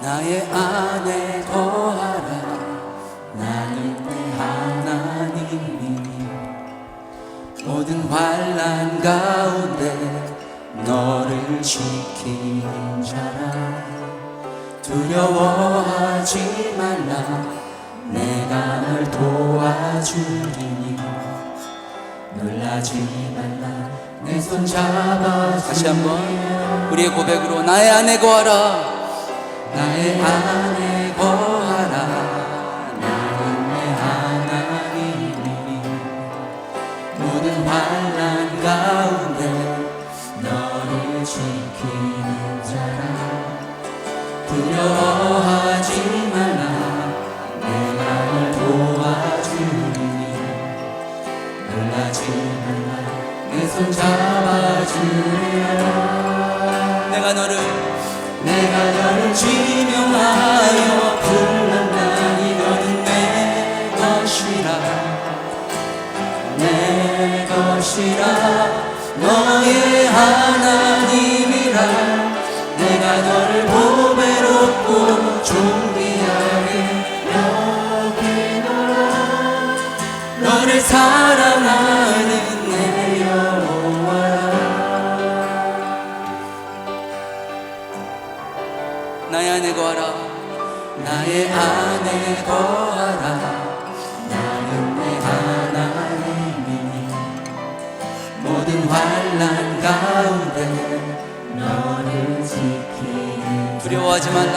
나의 안에 거하라. 나는 내 하나님이니 모든 환난 가운데 너를 지키는 자라. 두려워하지 말라. 내가 널 도와주리니 놀라지 말라. 내 손 잡아주리니. 다시 한번 우리의 고백으로 나의 안에 거하라. 나의 안에 거하라. 나는 내 하나님이니 모든 환난 가운데 너를 지키는 자라. 두려워하지 말라. 내가 널 도와주리니 놀라지 말라. 내 손 잡아주리라. 내가 너를 지명하여 불렀나니 너는 내 것이라. 내 것이라. 너의 하나님이라. 내가 너를 보배롭고 존귀하게 여기노라. 너를 사랑하는 내 여호와라. 나의 안에 거하라. 나의 안에 거하라. 나는 내 하나님이니 모든 환난 가운데 너를 지키는. 두려워하지 말라.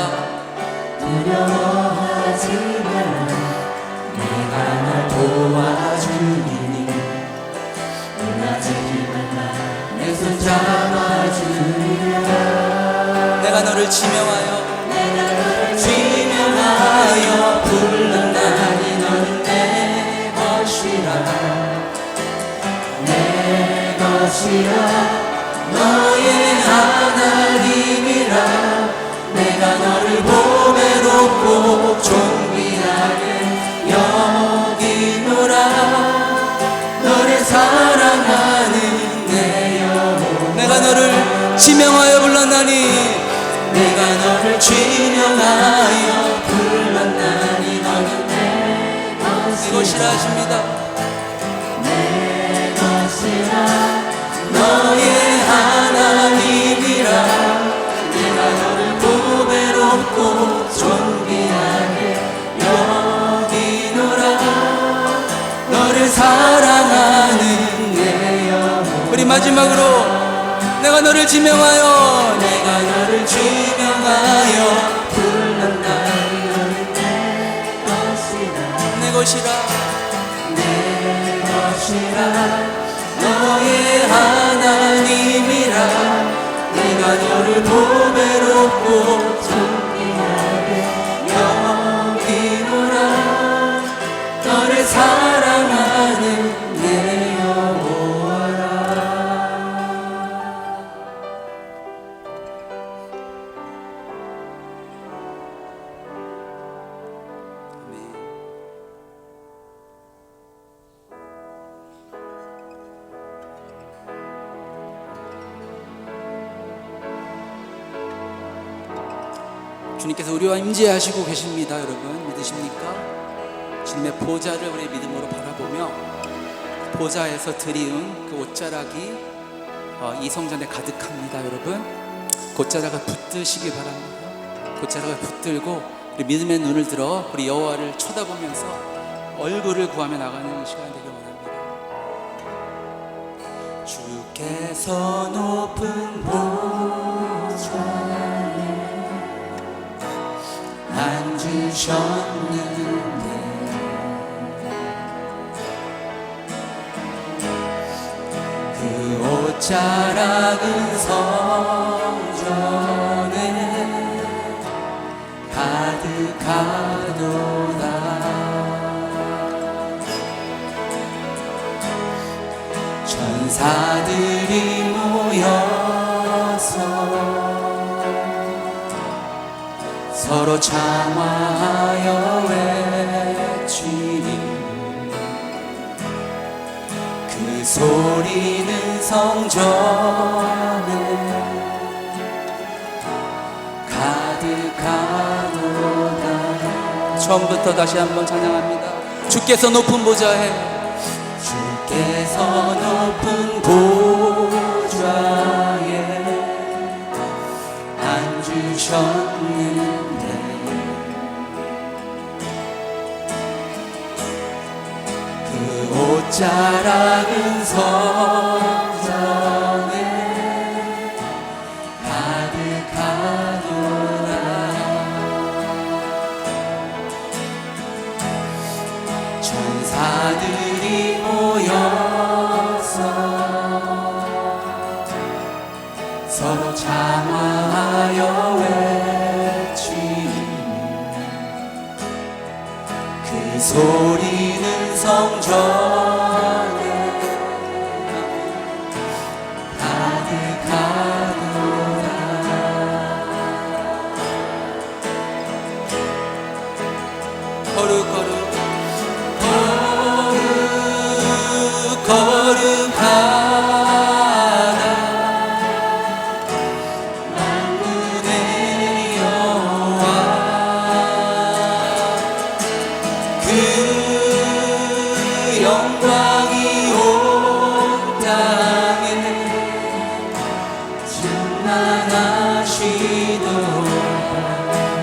두려워하지 말라. 내가 널 도와주리니 놀라지 말라. 내 손 잡아주리라. 내가 너를 지명하여 불렀나니 너는 내 것이라. 내 것이라. 너의 하나님이라. 내가 너를 보배롭고 존귀하게 여기노라. 너를 사랑하는 내 영혼. 내가 너를 지명하여 불렀나니 내가 너를 지명하여 불렀나니 너는 내 것이라 하십니다. 내 것이라. 너의 하나님이라. 내가 너를 보배롭고 존귀하게 여기노라. 너를 사랑하는 내 영혼. 우리 마지막으로 내가 너를 지명하여 불렀나니 너는 내 것이라. 내 것이라. 너의 하나님이라. 내가 너를 보배롭고 존귀하게 여기노라. 너를 사랑하는 내 여호와라. 주님께서 우리와 임재하시고 계십니다. 여러분 믿으십니까? 주님의 보좌를 우리 믿음으로 바라보며 보좌에서 드리운 그 옷자락이 이 성전에 가득합니다. 여러분 옷자락을 붙드시기 바랍니다. 옷자락을 붙들고 우리 믿음의 눈을 들어 우리 여호와를 쳐다보면서 얼굴을 구하며 나가는 시간이 되길 원합니다. 주께서 높은 보좌에 앉으셨는데 그 옷자락은 성전에 가득하도다. 천사들이 모여서 서로 장화하여 외치니 그 소리는 성전에 가득하도다. 처음부터 다시 한번 찬양합니다. 주께서 높은 보좌에, 주께서 높은 보좌에 앉으셨는데 그 옷자락은 성전에 가득하도다. 천사들이 모여서 서로 장화하여 외치니 그 소리는 성전에 가득하도다. 거룩거룩 거룩하다 만군의 여호와, 그 영광이 온 땅에 충만하시도다.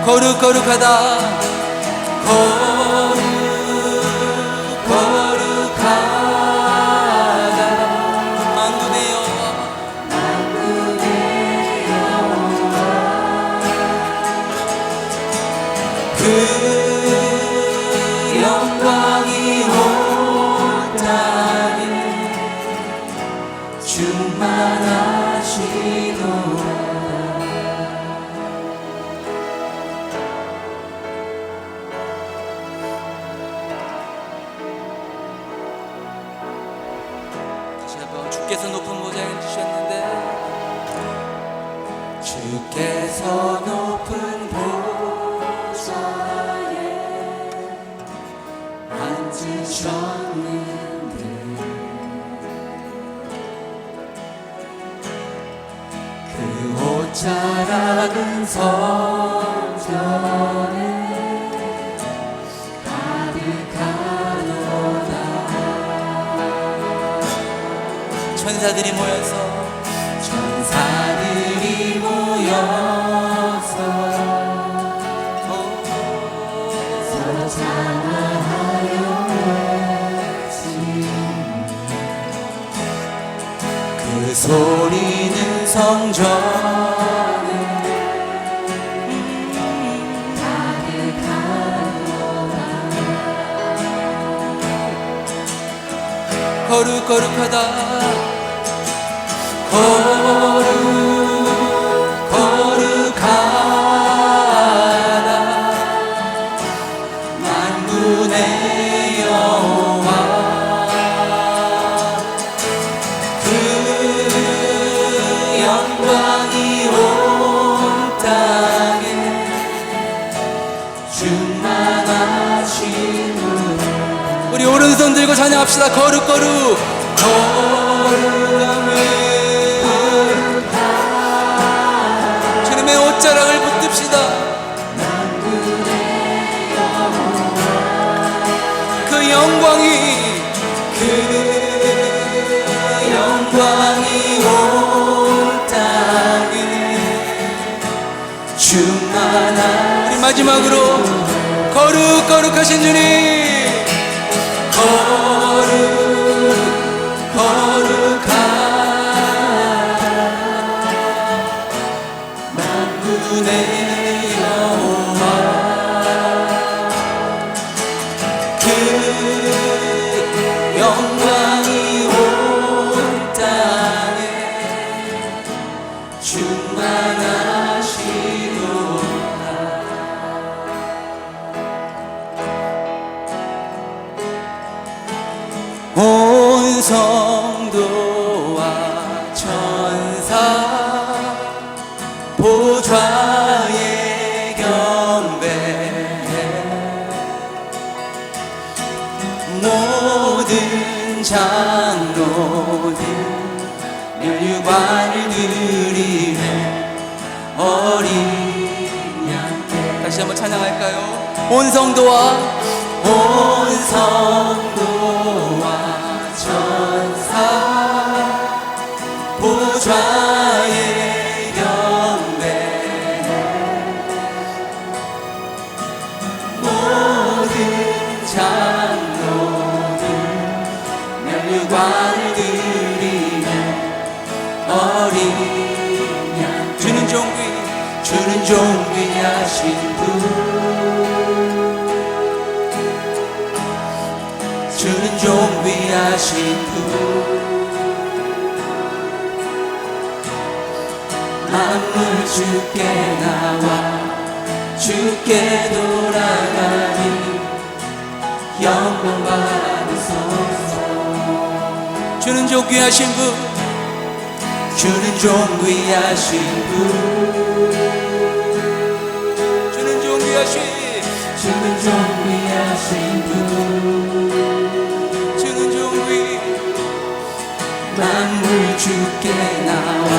거룩거룩하다 거룩하다 만군의 여호와, 그 영광이 온 땅에 충만하시도다. 주께서 높은 보좌에 앉으셨는데, 주께서 높은 보좌에 앉으셨는데 그 옷자락은 성전에 가득하도다. 천사들이 모여서 서로 장화하여 외치니 그 소리는 성전에 가득하도다. 거룩거룩하다 거룩하다 만군의 여호와, 그 영광이 온 땅에 충만하시도다. 우리 오른손 들고 찬양합시다. 거룩거룩 주님의 옷자락을 붙듭시다. 그 영광이 온 땅에 충만한. 우리 마지막으로 거룩거룩하신 주님, 거룩하다 만군의 여호와, 그 영광이 온 땅에 충만하시도다. 온 성도와 천사 보좌에 경배해 모든 장로들 멸류관을 드리네 어린 양께. 다시 한번 찬양할까요? 온 성도와 천사 보좌에 경배해 모든 장로들 면류관을 드리며 어린 양 주는 존귀하신 분 주는 존귀하신 분 만물 주께 나와 주께 돌아가니 영광 받으소서 주는 존귀하신 분 주는 존귀하신 분 주는 존귀하신 분 주는 존귀 만물 주께 나와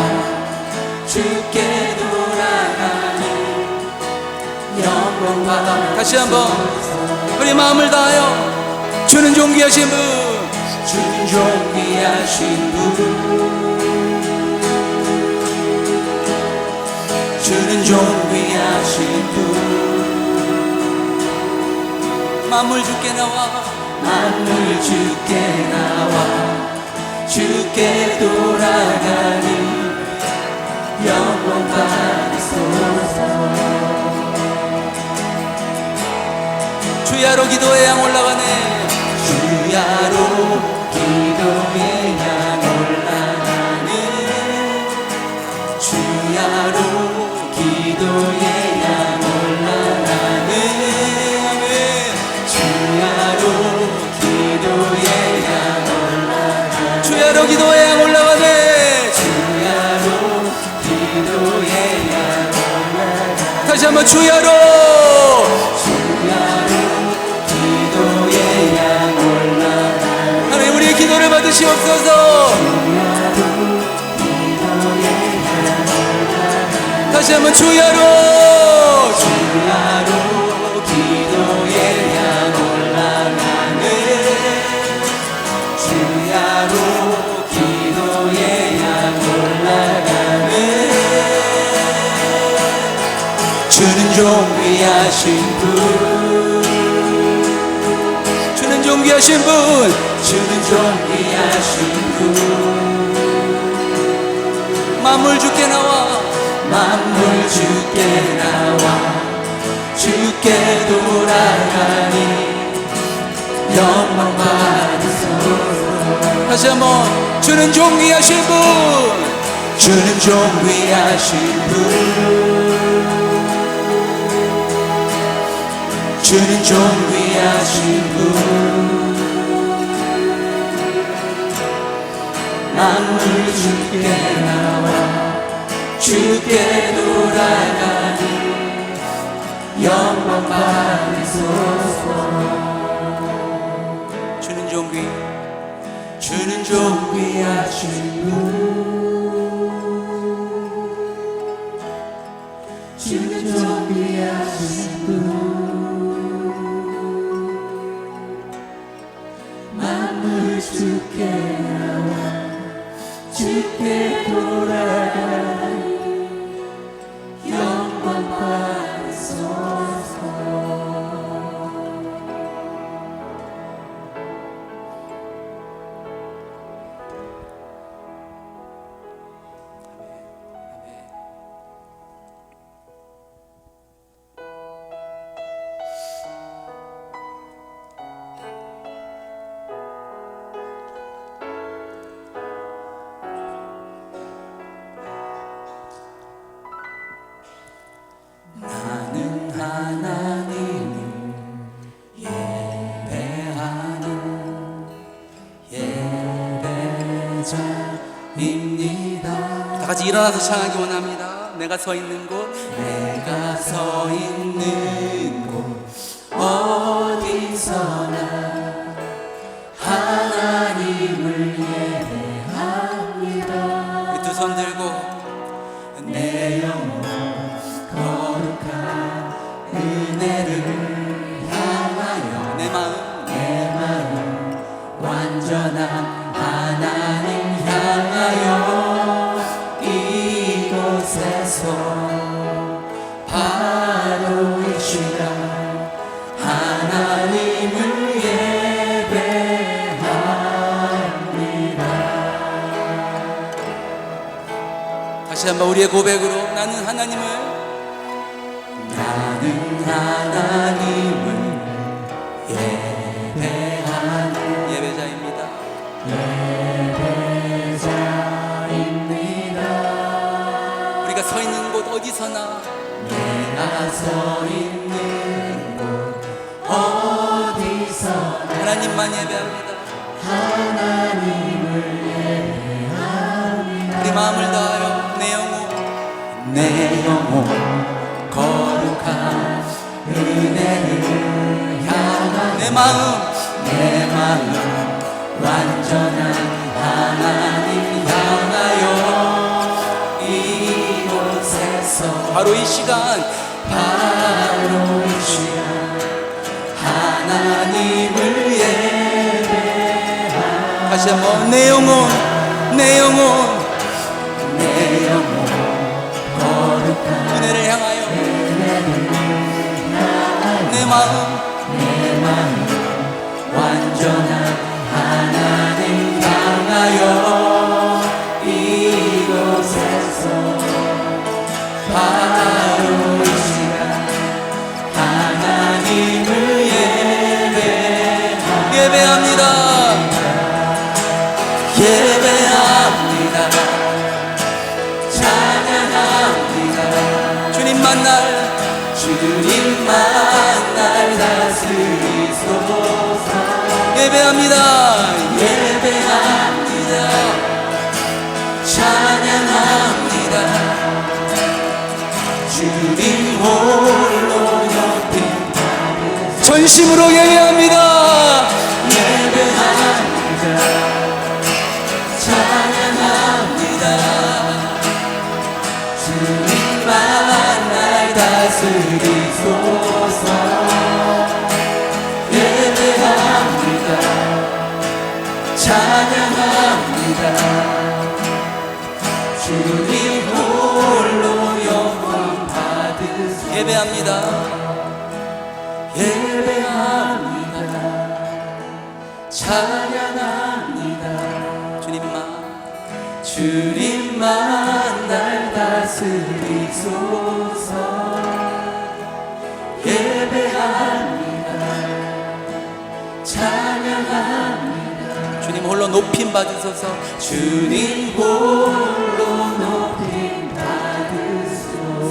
주께 돌아가니 영광 받아 다시 한번 우리 마음을 다하여 주는 존귀하신 분 주는 존귀하신 분 주는 존귀하신 분 만물 주께 나와 주께 돌아가니 영광 받으소서 주야로 기도의 양 올라가네 주야로 기도의 양 올라가네 주야로 기도의 양 올라가네 주야로 기도의 양 올라가네 주야로 기도의 양 올라가네 주야로 기도의 양 올라가네 다시 한번 주야로 기도의 양 올라가네 하나님 우리의 기도를 받으시옵소서 다시 한번 주야로 기도의 양 올라가네 주야로 기도의 양 올라가네 주는 존귀하신 분 주는 존귀하신 분 만물 주께 나와 주께 돌아가니 영광 받으소서 다시 한번 주는 존귀하신 분 주는 존귀하신 분 만물 주께 나와 주께 돌아가니 영광 받으소서 주는 존귀하신 분 주는 존귀하신 분 만물 주께 나와 주께 돌아가니 영광 받으소서 하나님을 예배하는 예배자입니다. 다 같이 일어나서 찬양하기 원합니다. 내가 서 있는 곳 어디서나 하나님을 예배합니다. 두 손 들고 내 영혼 거룩한 은혜를 완전한 하나님 향하여 이곳에서 바로 이 시간 하나님을 예배합니다. 다시 한번 우리의 고백으로 나는 하나님을 예배하는 예배자입니다. 우리가 서 있는 곳 어디서나 내가 서 있는 곳 어디서나 하나님만 예배합니다. 우리 마음을 다하여 내 영혼 거룩한 은혜를 향한 내 마음 완전한 하나님 향하여 이곳에서 바로 이 시간 하나님을 예배하라. 다시 한번 내 영혼 거룩한 은혜를 향하여 내 마음 완전한 하나님 향하여 이곳에서 바로 이 시간 하나님을 예배합니다. 찬양합니다. 주님만 날 다스리소서. 예배합니다. 찬양합니다. 주님 홀로 높임 받으소서. 전심으로 예배합니다. 찬양합니다. 주님만 날 다스리소서. 예배합니다. 찬양합니다. 주님 홀로 영광 받으소서. 예배합니다. 찬양합니다. 주님만 날 다스리소서. 예배합니다. 찬양합니다. 주님 홀로 높임 받으소서. 주님 홀로 높임 받으소서.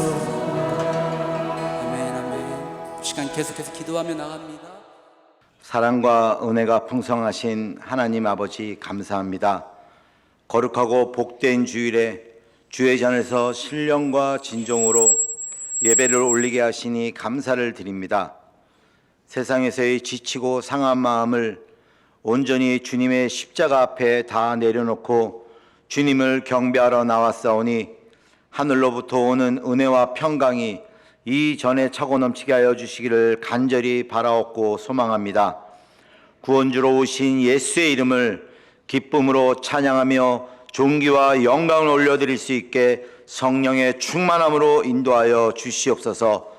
아멘. 시간 계속해서 기도하며 나갑니다. 사랑과 은혜가 풍성하신 하나님 아버지 감사합니다. 거룩하고 복된 주일에 주의 전에서 신령과 진정으로 예배를 올리게 하시니 감사를 드립니다. 세상에서의 지치고 상한 마음을 온전히 주님의 십자가 앞에 다 내려놓고 주님을 경배하러 나왔사오니 하늘로부터 오는 은혜와 평강이 이 전에 차고 넘치게 하여 주시기를 간절히 바라옵고 소망합니다. 구원주로 오신 예수의 이름을 기쁨으로 찬양하며 존귀와 영광을 올려드릴 수 있게 성령의 충만함으로 인도하여 주시옵소서.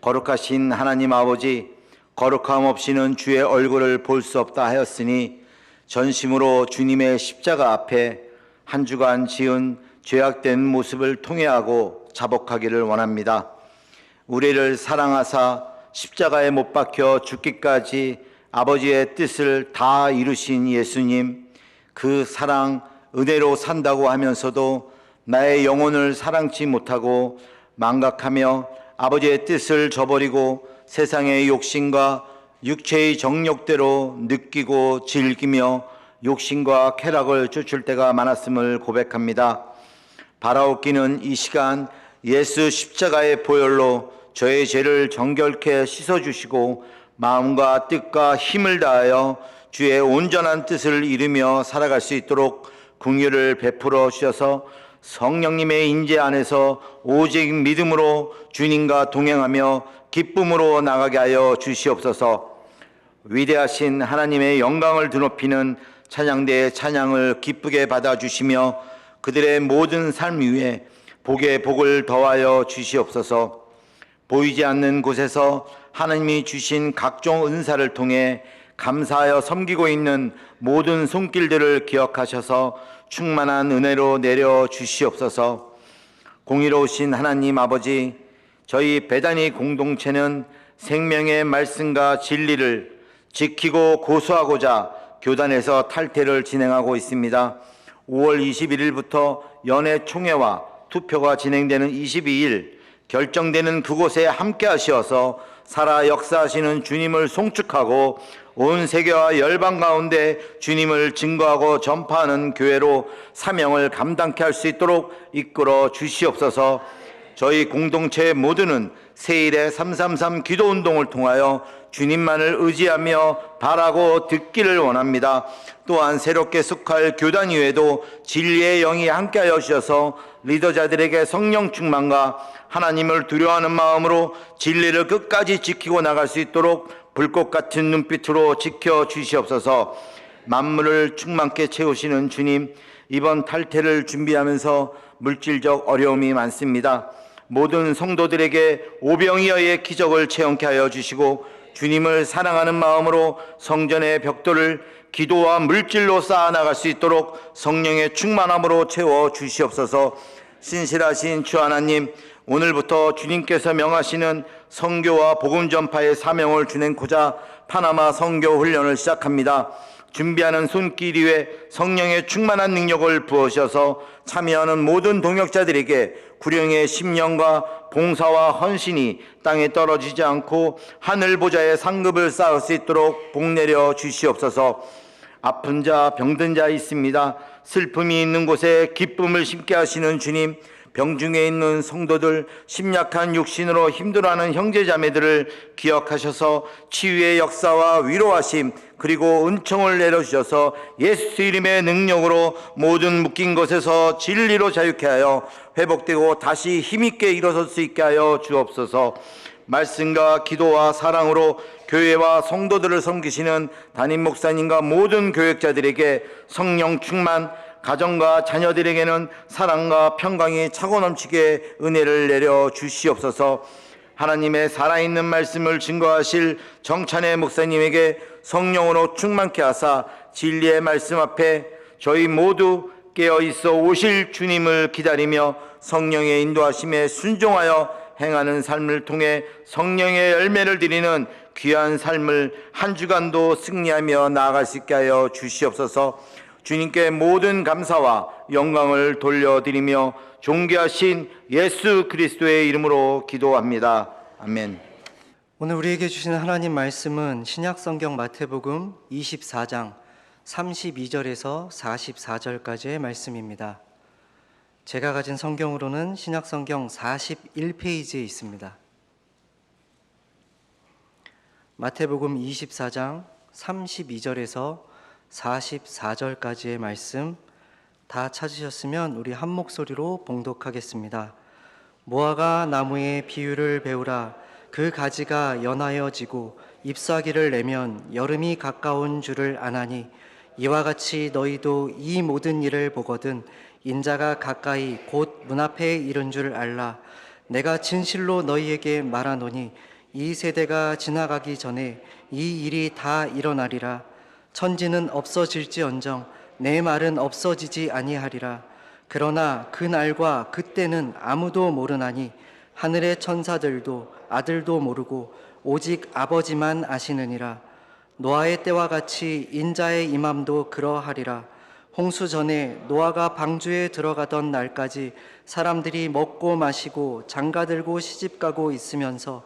거룩하신 하나님 아버지, 거룩함 없이는 주의 얼굴을 볼 수 없다 하였으니 전심으로 주님의 십자가 앞에 한 주간 지은 죄악된 모습을 통회하고 자복하기를 원합니다. 우리를 사랑하사 십자가에 못 박혀 죽기까지 아버지의 뜻을 다 이루신 예수님, 그 사랑 은혜로 산다고 하면서도 나의 영혼을 사랑치 못하고 망각하며 아버지의 뜻을 저버리고 세상의 욕심과 육체의 정욕대로 느끼고 즐기며 욕심과 쾌락을 쫓을 때가 많았음을 고백합니다. 바라옵기는 이 시간 예수 십자가의 보혈로 저의 죄를 정결케 씻어주시고 마음과 뜻과 힘을 다하여 주의 온전한 뜻을 이루며 살아갈 수 있도록 긍휼을 베풀어 주셔서 성령님의 인재 안에서 오직 믿음으로 주님과 동행하며 기쁨으로 나가게 하여 주시옵소서. 위대하신 하나님의 영광을 드높이는 찬양대의 찬양을 기쁘게 받아주시며 그들의 모든 삶 위에 복의 복을 더하여 주시옵소서. 보이지 않는 곳에서 하나님이 주신 각종 은사를 통해 감사하여 섬기고 있는 모든 손길들을 기억하셔서 충만한 은혜로 내려 주시옵소서. 공의로우신 하나님 아버지, 저희 베다니 공동체는 생명의 말씀과 진리를 지키고 고수하고자 교단에서 탈퇴를 진행하고 있습니다. 5월 21일부터 연회 총회와 투표가 진행되는 22일 결정되는 그곳에 함께 하시어서 살아 역사하시는 주님을 송축하고 온 세계와 열방 가운데 주님을 증거하고 전파하는 교회로 사명을 감당케 할 수 있도록 이끌어 주시옵소서. 저희 공동체 모두는 세일의 333 기도운동을 통하여 주님만을 의지하며 바라고 듣기를 원합니다. 또한 새롭게 속할 교단 이외에도 진리의 영이 함께하여 주셔서 리더자들에게 성령 충만과 하나님을 두려워하는 마음으로 진리를 끝까지 지키고 나갈 수 있도록 불꽃 같은 눈빛으로 지켜주시옵소서. 만물을 충만케 채우시는 주님, 이번 탈퇴를 준비하면서 물질적 어려움이 많습니다. 모든 성도들에게 오병이어의 기적을 체험케 하여 주시고 주님을 사랑하는 마음으로 성전의 벽돌을 기도와 물질로 쌓아나갈 수 있도록 성령의 충만함으로 채워 주시옵소서. 신실하신 주 하나님, 오늘부터 주님께서 명하시는 선교와 복음 전파의 사명을 준행코자 파나마 선교 훈련을 시작합니다. 준비하는 손길 위에 성령의 충만한 능력을 부으셔서 참여하는 모든 동역자들에게 구령의 심령과 봉사와 헌신이 땅에 떨어지지 않고 하늘 보좌의 상급을 쌓을 수 있도록 복 내려 주시옵소서. 아픈 자, 병든 자 있습니다. 슬픔이 있는 곳에 기쁨을 심게 하시는 주님, 병중에 있는 성도들, 심약한 육신으로 힘들어하는 형제자매들을 기억하셔서 치유의 역사와 위로하심 그리고 은총을 내려주셔서 예수 이름의 능력으로 모든 묶인 것에서 진리로 자유케 하여 회복되고 다시 힘있게 일어설 수 있게 하여 주옵소서. 말씀과 기도와 사랑으로 교회와 성도들을 섬기시는 담임 목사님과 모든 교역자들에게 성령 충만, 가정과 자녀들에게는 사랑과 평강이 차고 넘치게 은혜를 내려 주시옵소서. 하나님의 살아있는 말씀을 증거하실 정찬의 목사님에게 성령으로 충만케 하사 진리의 말씀 앞에 저희 모두 깨어있어 오실 주님을 기다리며 성령의 인도하심에 순종하여 행하는 삶을 통해 성령의 열매를 드리는 귀한 삶을 한 주간도 승리하며 나아갈 수 있게 하여 주시옵소서. 주님께 모든 감사와 영광을 돌려드리며 존귀하신 예수 그리스도의 이름으로 기도합니다. 아멘. 오늘 우리에게 주시는 하나님 말씀은 신약성경 마태복음 24장 32절에서 44절까지의 말씀입니다. 제가 가진 성경으로는 신약성경 41페이지에 있습니다. 마태복음 24장 32절에서 44절까지의 말씀 다 찾으셨으면 우리 한 목소리로 봉독하겠습니다. 무화과 나무의 비유를 배우라. 그 가지가 연하여 지고 잎사귀를 내면 여름이 가까운 줄을 아나니 이와 같이 너희도 이 모든 일을 보거든 인자가 가까이 곧 문 앞에 이른 줄 알라. 내가 진실로 너희에게 말하노니 이 세대가 지나가기 전에 이 일이 다 일어나리라. 천지는 없어질지언정 내 말은 없어지지 아니하리라. 그러나 그 날과 그때는 아무도 모르나니 하늘의 천사들도 아들도 모르고 오직 아버지만 아시느니라. 노아의 때와 같이 인자의 임함도 그러하리라. 홍수 전에 노아가 방주에 들어가던 날까지 사람들이 먹고 마시고 장가들고 시집가고 있으면서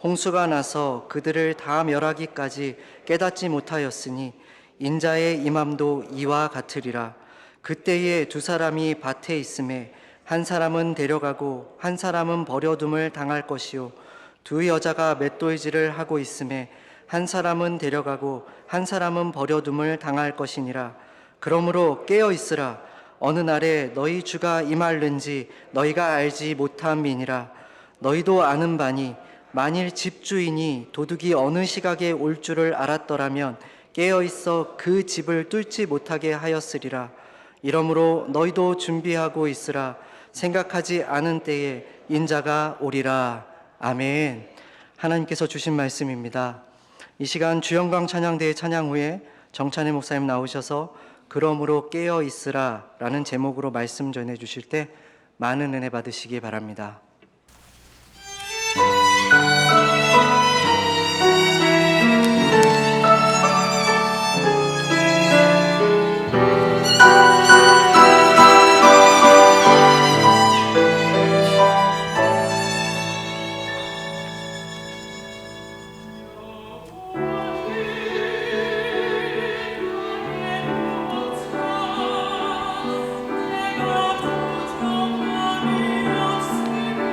홍수가 나서 그들을 다 멸하기까지 깨닫지 못하였으니 인자의 임함도 이와 같으리라. 그때에 두 사람이 밭에 있음에 한 사람은 데려가고 한 사람은 버려둠을 당할 것이요 두 여자가 맷돌질을 하고 있음에 한 사람은 데려가고 한 사람은 버려둠을 당할 것이니라. 그러므로 깨어 있으라. 어느 날에 너희 주가 임할는지 너희가 알지 못함이니라. 너희도 아는 바니 만일 집주인이 도둑이 어느 시각에 올 줄을 알았더라면 깨어 있어 그 집을 뚫지 못하게 하였으리라. 이러므로 너희도 준비하고 있으라. 생각하지 않은 때에 인자가 오리라. 아멘. 하나님께서 주신 말씀입니다. 이 시간 주영광 찬양대의 찬양 후에 정찬희 목사님 나오셔서 그러므로 깨어 있으라 라는 제목으로 말씀 전해 주실 때 많은 은혜 받으시기 바랍니다. 내가 부족함이 없으니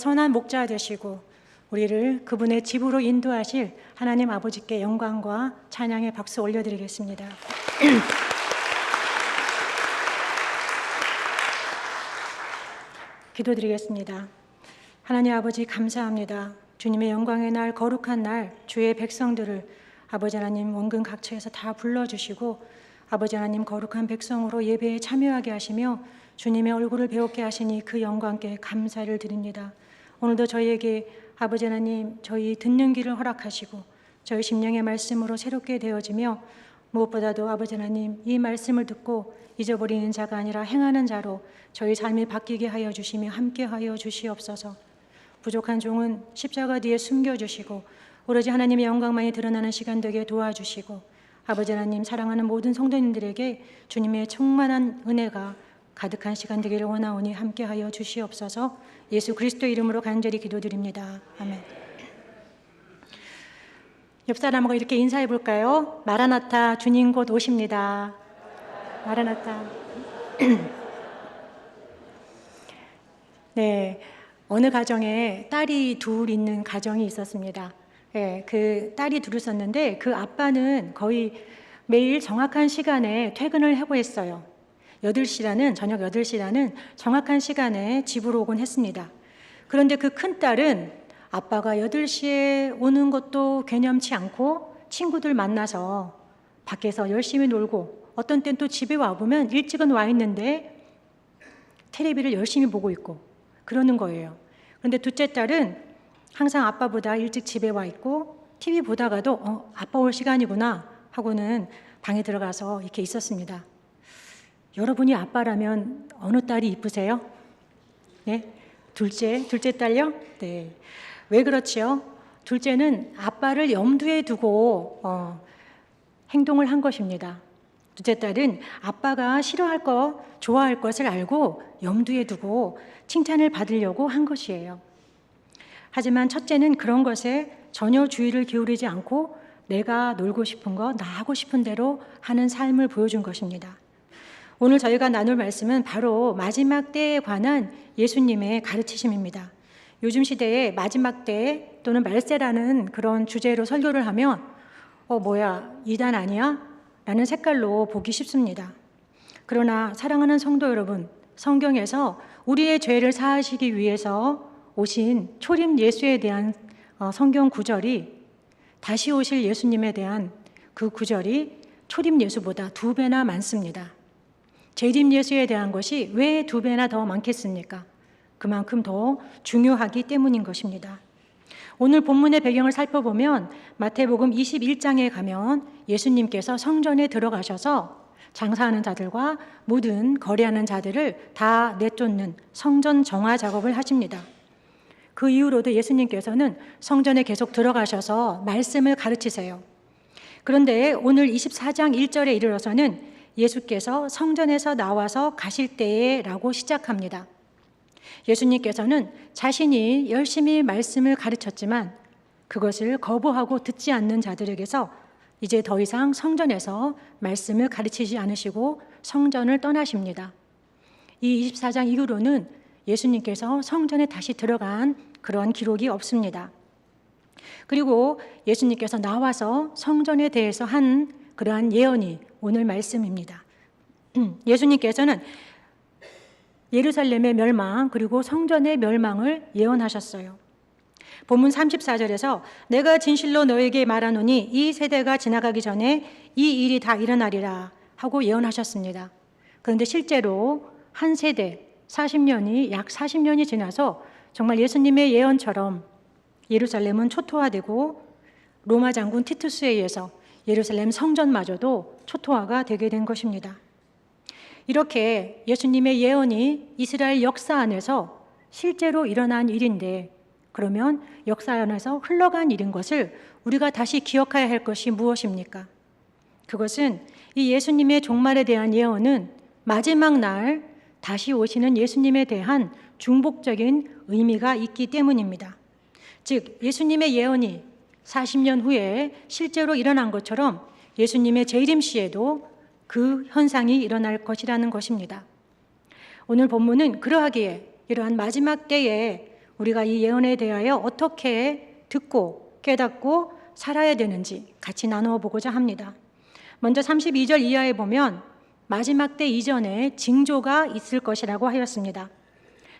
선한 목자 되시고 우리를 그분의 집으로 인도하실 하나님 아버지께 영광과 찬양의 박수 올려드리겠습니다. 기도드리겠습니다. 하나님 아버지 감사합니다. 주님의 영광의 날, 거룩한 날, 주의 백성들을 아버지 하나님 원근 각처에서 다 불러주시고 아버지 하나님 거룩한 백성으로 예배에 참여하게 하시며 주님의 얼굴을 배우게 하시니 그 영광께 감사를 드립니다. 오늘도 저희에게 아버지 하나님 저희 듣는 귀를 허락하시고 저희 심령의 말씀으로 새롭게 되어지며 무엇보다도 아버지 하나님 이 말씀을 듣고 잊어버리는 자가 아니라 행하는 자로 저희 삶이 바뀌게 하여 주시며 함께 하여 주시옵소서. 부족한 종은 십자가 뒤에 숨겨주시고 오로지 하나님의 영광만이 드러나는 시간 되게 도와주시고 아버지 하나님 사랑하는 모든 성도님들에게 주님의 충만한 은혜가 가득한 시간 되기를 원하오니 함께 하여 주시옵소서. 예수 그리스도 이름으로 간절히 기도드립니다. 아멘. 옆 사람하고 이렇게 인사해 볼까요? 마라나타, 주님 곧 오십니다. 마라나타. 네, 어느 가정에 딸이 둘 있는 가정이 있었습니다. 네, 그 딸이 둘 있었는데 그 아빠는 거의 매일 정확한 시간에 퇴근을 하고 했어요. 8시라는 저녁 8시라는 정확한 시간에 집으로 오곤 했습니다. 그런데 그 큰 딸은 아빠가 8시에 오는 것도 개념치 않고 친구들 만나서 밖에서 열심히 놀고 어떤 땐 또 집에 와보면 일찍은 와 있는데 텔레비를 열심히 보고 있고 그러는 거예요. 그런데 둘째 딸은 항상 아빠보다 일찍 집에 와 있고 TV 보다가도 아빠 올 시간이구나 하고는 방에 들어가서 이렇게 있었습니다. 여러분이 아빠라면 어느 딸이 이쁘세요? 네? 둘째 딸요? 네. 왜 그렇지요? 둘째는 아빠를 염두에 두고 행동을 한 것입니다. 둘째 딸은 아빠가 싫어할 것, 좋아할 것을 알고 염두에 두고 칭찬을 받으려고 한 것이에요. 하지만 첫째는 그런 것에 전혀 주의를 기울이지 않고 내가 놀고 싶은 거, 나 하고 싶은 대로 하는 삶을 보여준 것입니다. 오늘 저희가 나눌 말씀은 바로 마지막 때에 관한 예수님의 가르치심입니다. 요즘 시대에 마지막 때 또는 말세라는 그런 주제로 설교를 하면 뭐야 이단 아니야? 라는 색깔로 보기 쉽습니다. 그러나 사랑하는 성도 여러분, 성경에서 우리의 죄를 사하시기 위해서 오신 초림 예수에 대한 성경 구절이 다시 오실 예수님에 대한 그 구절이 초림 예수보다 2배나 많습니다. 재림 예수에 대한 것이 왜 2배나 더 많겠습니까? 그만큼 더 중요하기 때문인 것입니다. 오늘 본문의 배경을 살펴보면 마태복음 21장에 가면 예수님께서 성전에 들어가셔서 장사하는 자들과 모든 거래하는 자들을 다 내쫓는 성전 정화 작업을 하십니다. 그 이후로도 예수님께서는 성전에 계속 들어가셔서 말씀을 가르치세요. 그런데 오늘 24장 1절에 이르러서는 예수께서 성전에서 나와서 가실 때에 라고 시작합니다. 예수님께서는 자신이 열심히 말씀을 가르쳤지만 그것을 거부하고 듣지 않는 자들에게서 이제 더 이상 성전에서 말씀을 가르치지 않으시고 성전을 떠나십니다. 이 24장 이후로는 예수님께서 성전에 다시 들어간 그런 기록이 없습니다. 그리고 예수님께서 나와서 성전에 대해서 한 그러한 예언이 오늘 말씀입니다. 예수님께서는 예루살렘의 멸망 그리고 성전의 멸망을 예언하셨어요. 본문 34절에서 내가 진실로 너에게 말하노니 이 세대가 지나가기 전에 이 일이 다 일어나리라 하고 예언하셨습니다. 그런데 실제로 한 세대 40년이 약 40년이 지나서 정말 예수님의 예언처럼 예루살렘은 초토화되고 로마 장군 티투스에 의해서 예루살렘 성전마저도 초토화가 되게 된 것입니다. 이렇게 예수님의 예언이 이스라엘 역사 안에서 실제로 일어난 일인데 그러면 역사 안에서 흘러간 일인 것을 우리가 다시 기억해야 할 것이 무엇입니까? 그것은 이 예수님의 종말에 대한 예언은 마지막 날 다시 오시는 예수님에 대한 중복적인 의미가 있기 때문입니다. 즉 예수님의 예언이 40년 후에 실제로 일어난 것처럼 예수님의 재림 시에도 그 현상이 일어날 것이라는 것입니다. 오늘 본문은 그러하기에 이러한 마지막 때에 우리가 이 예언에 대하여 어떻게 듣고 깨닫고 살아야 되는지 같이 나누어 보고자 합니다. 먼저 32절 이하에 보면 마지막 때 이전에 징조가 있을 것이라고 하였습니다.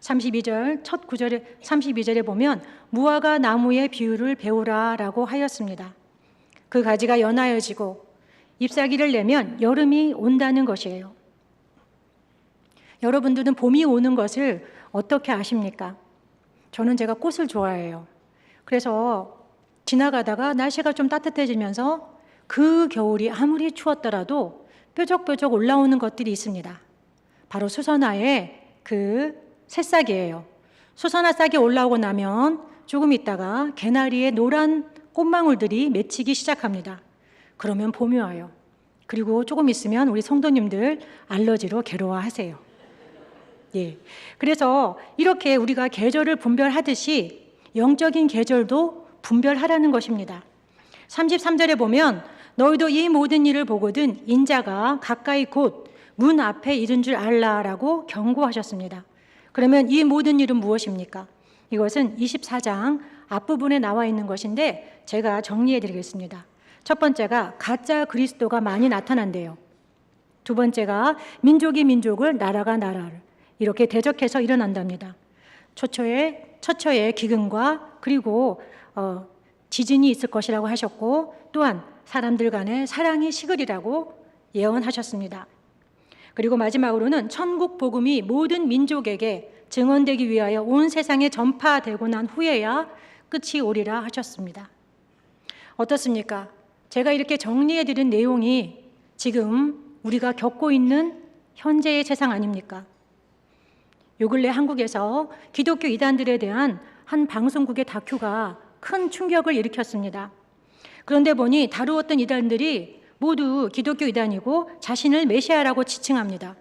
32절 첫 구절에 32절에 보면 무화과 나무의 비유를 배우라라고 하였습니다. 그 가지가 연하여지고 잎사귀를 내면 여름이 온다는 것이에요. 여러분들은 봄이 오는 것을 어떻게 아십니까? 저는 제가 꽃을 좋아해요. 그래서 지나가다가 날씨가 좀 따뜻해지면서 그 겨울이 아무리 추웠더라도 뾰족뾰족 올라오는 것들이 있습니다. 바로 수선화의 그 새싹이에요. 수선화 싹이 올라오고 나면 조금 있다가 개나리의 노란 꽃망울들이 맺히기 시작합니다. 그러면 봄이 와요. 그리고 조금 있으면 우리 성도님들 알러지로 괴로워하세요. 예. 그래서 이렇게 우리가 계절을 분별하듯이 영적인 계절도 분별하라는 것입니다. 33절에 보면 너희도 이 모든 일을 보거든 인자가 가까이 곧 문 앞에 이른 줄 알라라고 경고하셨습니다. 그러면 이 모든 일은 무엇입니까? 이것은 24장 앞부분에 나와 있는 것인데 제가 정리해 드리겠습니다. 첫 번째가 가짜 그리스도가 많이 나타난대요. 두 번째가 민족이 민족을, 나라가 나라를 이렇게 대적해서 일어난답니다. 처처에 기근과 그리고 지진이 있을 것이라고 하셨고 또한 사람들 간의 사랑이 식으리라고 예언하셨습니다. 그리고 마지막으로는 천국 복음이 모든 민족에게 증언되기 위하여 온 세상에 전파되고 난 후에야 끝이 오리라 하셨습니다. 어떻습니까? 제가 이렇게 정리해 드린 내용이 지금 우리가 겪고 있는 현재의 세상 아닙니까? 요 근래 한국에서 기독교 이단들에 대한 한 방송국의 다큐가 큰 충격을 일으켰습니다. 그런데 보니 다루었던 이단들이 모두 기독교 이단이고 자신을 메시아라고 지칭합니다.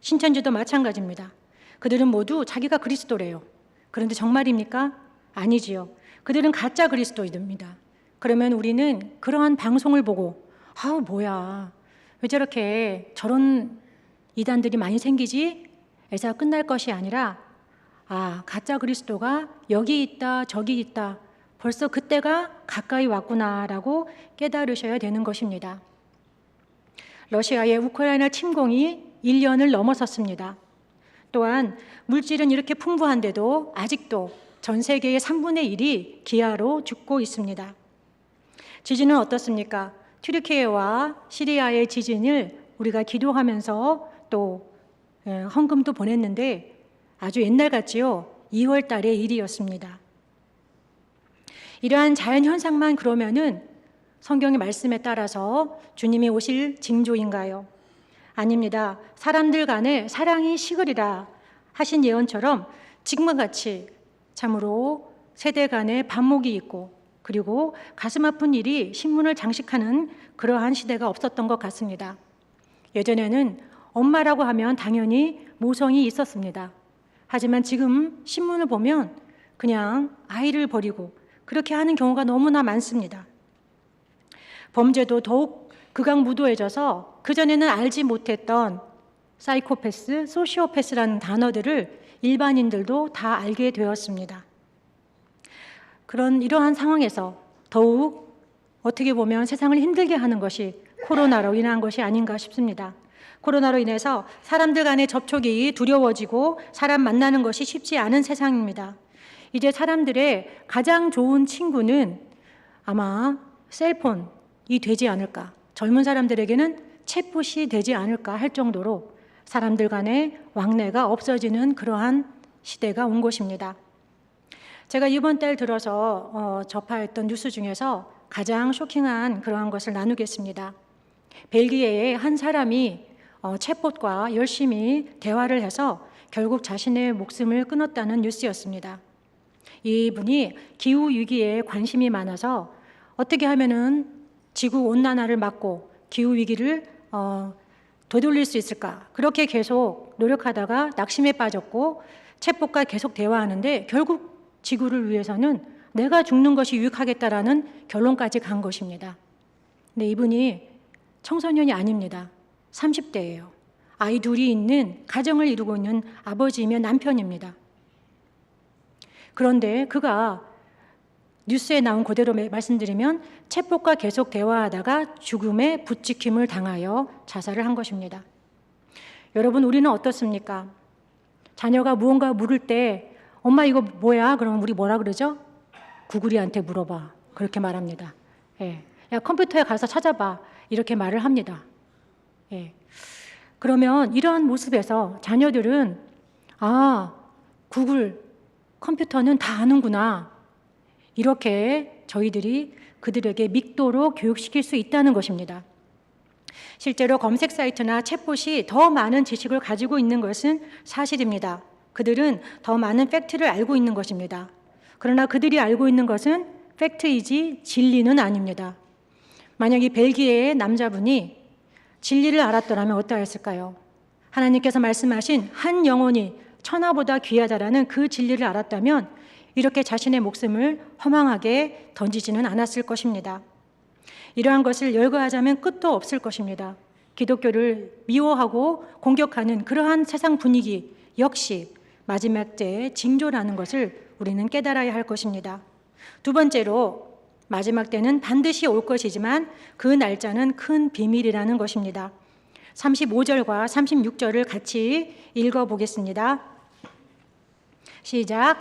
신천지도 마찬가지입니다. 그들은 모두 자기가 그리스도래요. 그런데 정말입니까? 아니지요. 그들은 가짜 그리스도입니다. 그러면 우리는 그러한 방송을 보고 뭐야 왜 저런 이단들이 많이 생기지? 에서 끝날 것이 아니라 가짜 그리스도가 여기 있다 저기 있다 벌써 그때가 가까이 왔구나라고 깨달으셔야 되는 것입니다. 러시아의 우크라이나 침공이 1년을 넘어섰습니다. 또한 물질은 이렇게 풍부한데도 아직도 전 세계의 3분의 1이 기아로 죽고 있습니다. 지진은 어떻습니까? 튀르키예와 시리아의 지진을 우리가 기도하면서 또 헌금도 보냈는데 아주 옛날 같지요? 2월 달의 일이었습니다. 이러한 자연 현상만 그러면은 성경의 말씀에 따라서 주님이 오실 징조인가요? 아닙니다. 사람들 간에 사랑이 식으리라 하신 예언처럼 지금과 같이 참으로 세대 간에 반목이 있고 그리고 가슴 아픈 일이 신문을 장식하는 그러한 시대가 없었던 것 같습니다. 예전에는 엄마라고 하면 당연히 모성이 있었습니다. 하지만 지금 신문을 보면 그냥 아이를 버리고 그렇게 하는 경우가 너무나 많습니다. 범죄도 더욱 극악무도해져서 그전에는 알지 못했던 사이코패스, 소시오패스라는 단어들을 일반인들도 다 알게 되었습니다. 이러한 상황에서 더욱 어떻게 보면 세상을 힘들게 하는 것이 코로나로 인한 것이 아닌가 싶습니다. 코로나로 인해서 사람들 간의 접촉이 두려워지고 사람 만나는 것이 쉽지 않은 세상입니다. 이제 사람들의 가장 좋은 친구는 아마 셀폰이 되지 않을까, 젊은 사람들에게는 챗봇이 되지 않을까 할 정도로 사람들 간의 왕래가 없어지는 그러한 시대가 온 것입니다. 제가 이번 달 들어서 접하였던 뉴스 중에서 가장 쇼킹한 그러한 것을 나누겠습니다. 벨기에의 한 사람이 챗봇과 열심히 대화를 해서 결국 자신의 목숨을 끊었다는 뉴스였습니다. 이분이 기후 위기에 관심이 많아서 어떻게 하면은 지구 온난화를 막고 기후 위기를 되돌릴 수 있을까? 그렇게 계속 노력하다가 낙심에 빠졌고 챗봇과 계속 대화하는데 결국 지구를 위해서는 내가 죽는 것이 유익하겠다라는 결론까지 간 것입니다. 근데 이분이 청소년이 아닙니다. 30대예요. 아이 둘이 있는 가정을 이루고 있는 아버지이며 남편입니다. 그런데 그가 뉴스에 나온 그대로 말씀드리면 체포과 계속 대화하다가 죽음의 부추김을 당하여 자살을 한 것입니다. 여러분, 우리는 어떻습니까? 자녀가 무언가 물을 때 엄마 이거 뭐야? 그러면 우리 뭐라 그러죠? 구글이한테 물어봐. 그렇게 말합니다. 예. 야, 컴퓨터에 가서 찾아봐. 이렇게 말을 합니다. 예. 그러면 이러한 모습에서 자녀들은 구글, 컴퓨터는 다 아는구나. 이렇게 저희들이 그들에게 믿도록 교육시킬 수 있다는 것입니다. 실제로 검색 사이트나 챗봇이 더 많은 지식을 가지고 있는 것은 사실입니다. 그들은 더 많은 팩트를 알고 있는 것입니다. 그러나 그들이 알고 있는 것은 팩트이지 진리는 아닙니다. 만약 이 벨기에의 남자분이 진리를 알았더라면 어떠했을까요? 하나님께서 말씀하신 한 영혼이 천하보다 귀하다라는 그 진리를 알았다면 이렇게 자신의 목숨을 허망하게 던지지는 않았을 것입니다. 이러한 것을 열거하자면 끝도 없을 것입니다. 기독교를 미워하고 공격하는 그러한 세상 분위기 역시 마지막 때의 징조라는 것을 우리는 깨달아야 할 것입니다. 두 번째로 마지막 때는 반드시 올 것이지만 그 날짜는 큰 비밀이라는 것입니다. 35절과 36절을 같이 읽어보겠습니다. 시작.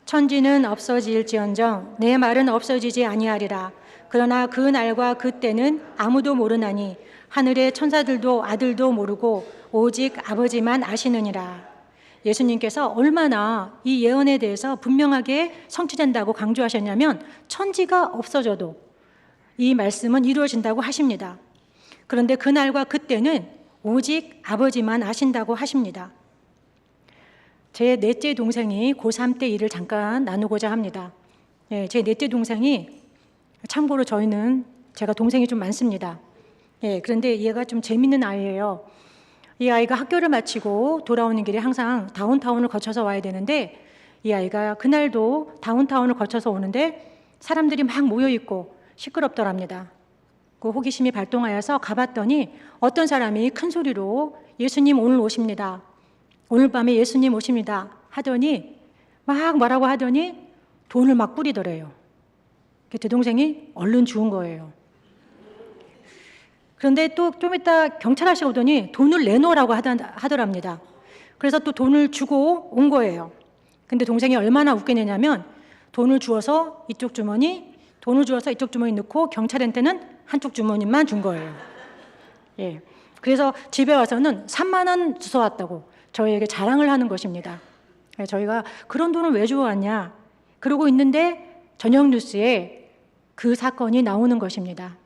천지는 없어질지언정 내 말은 없어지지 아니하리라. 그러나 그 날과 그 때는 아무도 모르나니 하늘의 천사들도 아들도 모르고 오직 아버지만 아시느니라. 예수님께서 얼마나 이 예언에 대해서 분명하게 성취된다고 강조하셨냐면 천지가 없어져도 이 말씀은 이루어진다고 하십니다. 그런데 그 날과 그 때는 오직 아버지만 아신다고 하십니다. 제 넷째 동생이 고3 때 일을 잠깐 나누고자 합니다. 제 넷째 동생이 참고로 제가 동생이 좀 많습니다. 그런데 얘가 좀 재밌는 아이예요. 이 아이가 학교를 마치고 돌아오는 길에 항상 다운타운을 거쳐서 와야 되는데 이 아이가 그날도 다운타운을 거쳐서 오는데 사람들이 막 모여있고 시끄럽더랍니다. 그 호기심이 발동하여서 가봤더니 어떤 사람이 큰 소리로 예수님 오늘 오십니다. 오늘 밤에 예수님 오십니다. 하더니 막 뭐라고 하더니 돈을 막 뿌리더래요. 제 동생이 얼른 죽은 거예요. 그런데 또 좀 이따 경찰 아저씨가 오더니 돈을 내놓으라고 하더랍니다. 그래서 또 돈을 주고 온 거예요. 근데 동생이 얼마나 웃겠냐면 돈을 주어서 이쪽 주머니, 돈을 주어서 이쪽 주머니 넣고 경찰한테는 한쪽 주머니만 준 거예요. 그래서 집에 와서는 3만 원 주워왔다고 저희에게 자랑을 하는 것입니다. 저희가 그런 돈을 왜 주워왔냐? 그러고 있는데 저녁 뉴스에 그 사건이 나오는 것입니다.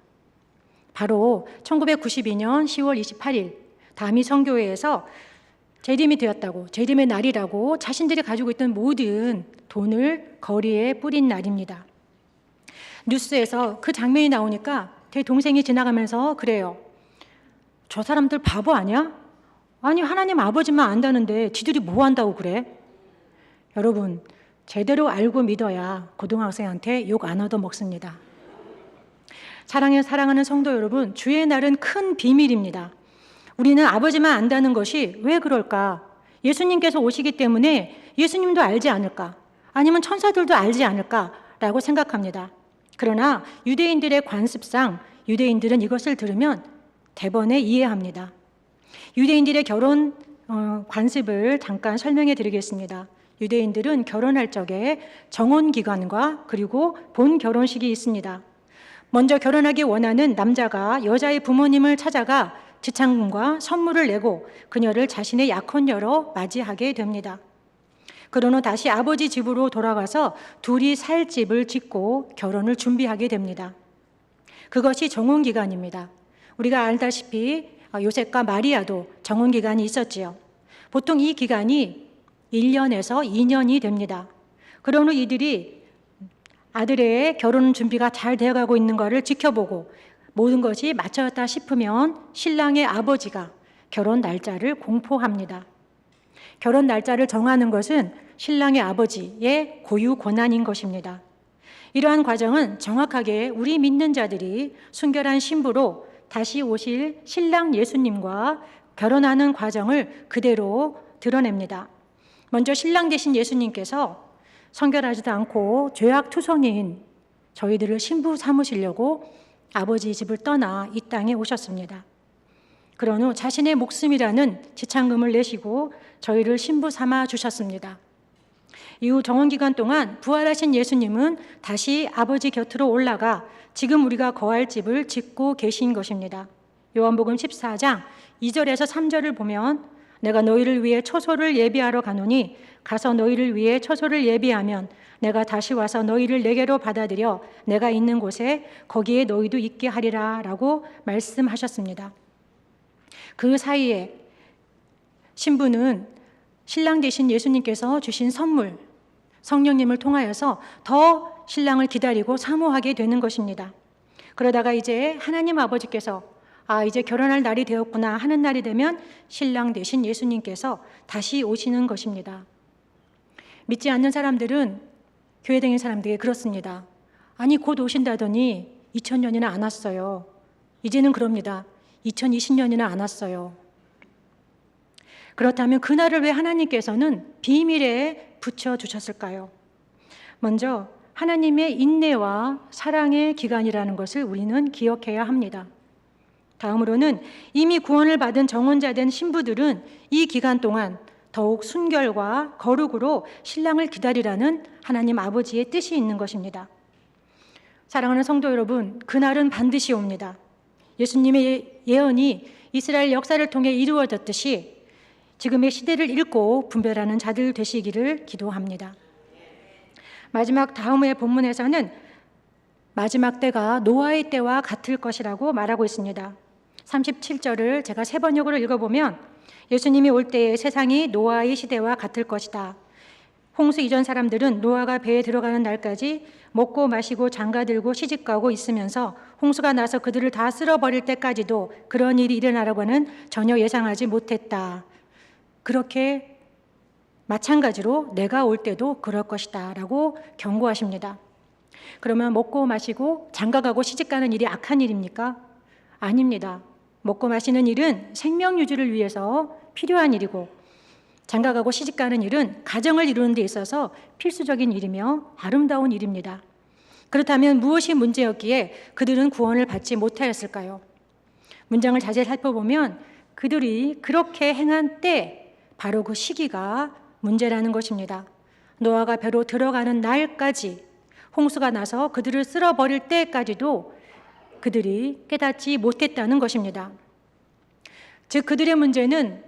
바로 1992년 10월 28일 다미 선교회에서 재림이 되었다고, 재림의 날이라고 자신들이 가지고 있던 모든 돈을 거리에 뿌린 날입니다. 뉴스에서 그 장면이 나오니까 제 동생이 지나가면서 그래요. 저 사람들 바보 아니야? 아니 하나님 아버지만 안다는데 지들이 뭐 한다고 그래? 여러분, 제대로 알고 믿어야 고등학생한테 욕 안 얻어먹습니다. 사랑하는 성도 여러분, 주의 날은 큰 비밀입니다. 우리는 아버지만 안다는 것이 왜 그럴까? 예수님께서 오시기 때문에 예수님도 알지 않을까? 아니면 천사들도 알지 않을까라고 생각합니다. 그러나 유대인들의 관습상 유대인들은 이것을 들으면 대번에 이해합니다. 유대인들의 결혼 관습을 잠깐 설명해 드리겠습니다. 유대인들은 결혼할 적에 정혼기간과 그리고 본 결혼식이 있습니다. 먼저 결혼하기 원하는 남자가 여자의 부모님을 찾아가 지창금과 선물을 내고 그녀를 자신의 약혼녀로 맞이하게 됩니다. 그런 후 다시 아버지 집으로 돌아가서 둘이 살 집을 짓고 결혼을 준비하게 됩니다. 그것이 정혼기간입니다. 우리가 알다시피 요셉과 마리아도 정혼기간이 있었지요. 보통 이 기간이 1년에서 2년이 됩니다. 그런 후 이들이 아들의 결혼 준비가 잘 되어가고 있는 것을 지켜보고 모든 것이 맞춰졌다 싶으면 신랑의 아버지가 결혼 날짜를 공포합니다. 결혼 날짜를 정하는 것은 신랑의 아버지의 고유 권한인 것입니다. 이러한 과정은 정확하게 우리 믿는 자들이 순결한 신부로 다시 오실 신랑 예수님과 결혼하는 과정을 그대로 드러냅니다. 먼저 신랑 되신 예수님께서 성결하지도 않고 죄악투성이인 저희들을 신부 삼으시려고 아버지 집을 떠나 이 땅에 오셨습니다. 그런 후 자신의 목숨이라는 지참금을 내시고 저희를 신부 삼아 주셨습니다. 이후 정원기간 동안 부활하신 예수님은 다시 아버지 곁으로 올라가 지금 우리가 거할 집을 짓고 계신 것입니다. 요한복음 14장 2절에서 3절을 보면 내가 너희를 위해 처소를 예비하러 가노니 가서 너희를 위해 처소를 예비하면 내가 다시 와서 너희를 내게로 받아들여 내가 있는 곳에 거기에 너희도 있게 하리라 라고 말씀하셨습니다. 그 사이에 신부는 신랑 되신 예수님께서 주신 선물 성령님을 통하여서 더 신랑을 기다리고 사모하게 되는 것입니다. 그러다가 이제 하나님 아버지께서 이제 결혼할 날이 되었구나 하는 날이 되면 신랑 되신 예수님께서 다시 오시는 것입니다. 믿지 않는 사람들은 교회 다니는 사람들에게 그렇습니다. 아니 곧 오신다더니 2000년이나 안 왔어요. 이제는 그럽니다. 2020년이나 안 왔어요. 그렇다면 그날을 왜 하나님께서는 비밀에 붙여주셨을까요? 먼저 하나님의 인내와 사랑의 기간이라는 것을 우리는 기억해야 합니다. 다음으로는 이미 구원을 받은 정혼자된 신부들은 이 기간 동안 더욱 순결과 거룩으로 신랑을 기다리라는 하나님 아버지의 뜻이 있는 것입니다. 사랑하는 성도 여러분, 그날은 반드시 옵니다. 예수님의 예언이 이스라엘 역사를 통해 이루어졌듯이 지금의 시대를 읽고 분별하는 자들 되시기를 기도합니다. 마지막 다음의 본문에서는 마지막 때가 노아의 때와 같을 것이라고 말하고 있습니다. 37절을 제가 세 번역으로 읽어보면 예수님이 올 때에 세상이 노아의 시대와 같을 것이다. 홍수 이전 사람들은 노아가 배에 들어가는 날까지 먹고 마시고 장가들고 시집가고 있으면서 홍수가 나서 그들을 다 쓸어버릴 때까지도 그런 일이 일어나라고는 전혀 예상하지 못했다. 그렇게 마찬가지로 내가 올 때도 그럴 것이다 라고 경고하십니다. 그러면 먹고 마시고 장가가고 시집가는 일이 악한 일입니까? 아닙니다. 먹고 마시는 일은 생명 유지를 위해서 필요한 일이고 장가가고 시집가는 일은 가정을 이루는 데 있어서 필수적인 일이며 아름다운 일입니다. 그렇다면 무엇이 문제였기에 그들은 구원을 받지 못하였을까요? 문장을 자세히 살펴보면 그들이 그렇게 행한 때 바로 그 시기가 문제라는 것입니다. 노아가 배로 들어가는 날까지 홍수가 나서 그들을 쓸어버릴 때까지도 그들이 깨닫지 못했다는 것입니다. 즉 그들의 문제는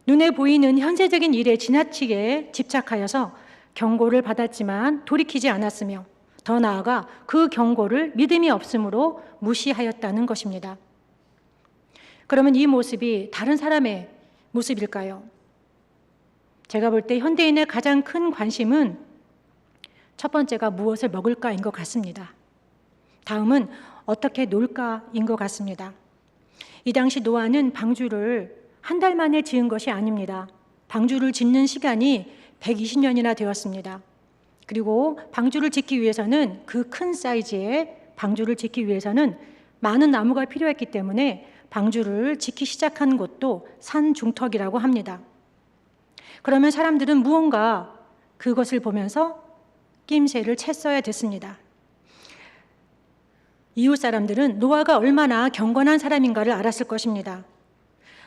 눈에 보이는 현세적인 일에 지나치게 집착하여서 경고를 받았지만 돌이키지 않았으며 더 나아가 그 경고를 믿음이 없으므로 무시하였다는 것입니다. 그러면 이 모습이 다른 사람의 모습일까요? 제가 볼 때 현대인의 가장 큰 관심은 첫 번째가 무엇을 먹을까인 것 같습니다. 다음은 어떻게 놀까인 것 같습니다. 이 당시 노아는 방주를 한 달 만에 지은 것이 아닙니다. 방주를 짓는 시간이 120년이나 되었습니다. 그리고 방주를 짓기 위해서는 그 큰 사이즈의 방주를 짓기 위해서는 많은 나무가 필요했기 때문에 방주를 짓기 시작한 곳도 산 중턱이라고 합니다. 그러면 사람들은 무언가 그것을 보면서 낌새를 챘어야 됐습니다. 이웃 사람들은 노아가 얼마나 경건한 사람인가를 알았을 것입니다.